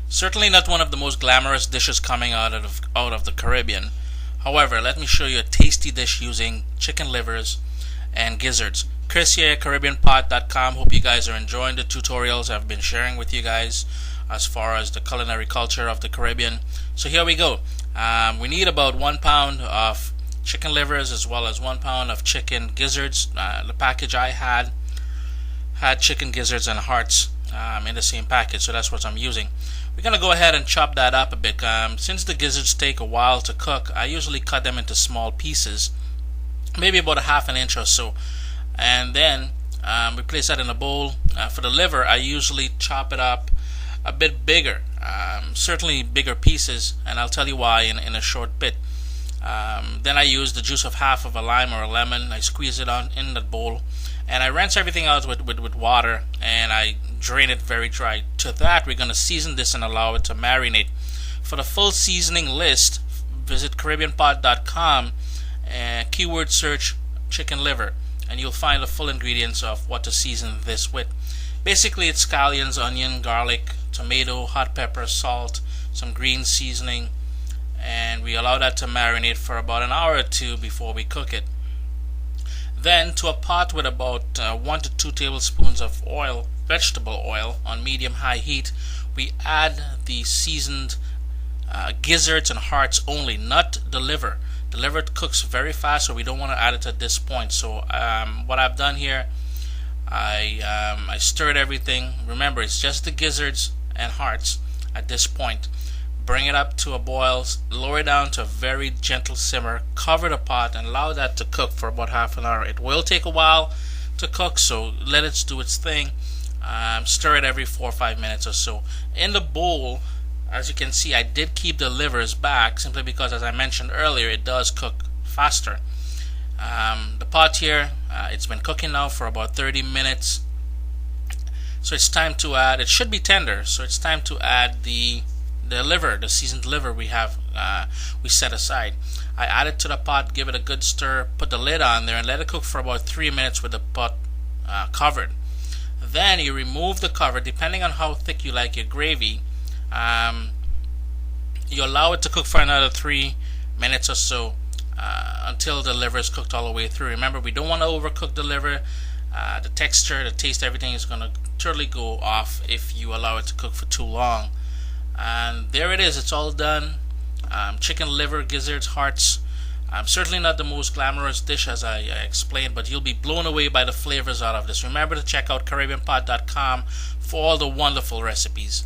Certainly not one of the most glamorous dishes coming out of the Caribbean. However, let me show you a tasty dish using chicken livers and gizzards. Chris here, CaribbeanPot.com. Hope you guys are enjoying the tutorials I've been sharing with you guys as far as the culinary culture of the Caribbean. So here we go. We need about 1 pound of chicken livers as well as 1 pound of chicken gizzards. The package I had chicken gizzards and hearts in the same package, so that's what I'm using. We're going to go ahead and chop that up a bit. Since the gizzards take a while to cook, I usually cut them into small pieces, maybe about a ½ inch or so. And then we place that in a bowl. For the liver, I usually chop it up a bit bigger, certainly bigger pieces, and I'll tell you why in a short bit. Then I use the juice of half of a lime or a lemon. I squeeze it on in the bowl, and I rinse everything out with water, and I drain it very dry. To that, we're going to season this and allow it to marinate. For the full seasoning list, visit CaribbeanPot.com and keyword search chicken liver, and you'll find the full ingredients of what to season this with. Basically, it's scallions, onion, garlic, tomato, hot pepper, salt, some green seasoning, and we allow that to marinate for about an hour or two before we cook it. Then, to a pot with about 1 to 2 tablespoons of oil, vegetable oil, on medium-high heat, we add the seasoned gizzards and hearts only, not the liver. The liver cooks very fast, so we don't want to add it at this point. So what I've done here, I stirred everything. Remember, it's just the gizzards and hearts at this point. Bring it up to a boil, lower it down to a very gentle simmer, cover the pot, and allow that to cook for about ½ an hour. It will take a while to cook, so let it do its thing. Stir it every 4 or 5 minutes or so. In the bowl, as you can see, I did keep the livers back simply because, as I mentioned earlier, it does cook faster. The pot here, it's been cooking now for about 30 minutes. So it's time to add, it should be tender, so it's time to add the liver, the seasoned liver we set aside. I add it to the pot, give it a good stir, put the lid on there, and let it cook for about 3 minutes with the pot covered. Then you remove the cover. Depending on how thick you like your gravy, you allow it to cook for another 3 minutes or so until the liver is cooked all the way through. Remember, we don't want to overcook the liver. The texture, the taste, everything is going to totally go off if you allow it to cook for too long. And there it is, it's all done. Chicken liver, gizzards, hearts. Certainly not the most glamorous dish, as I explained, but you'll be blown away by the flavors out of this. Remember to check out CaribbeanPot.com for all the wonderful recipes.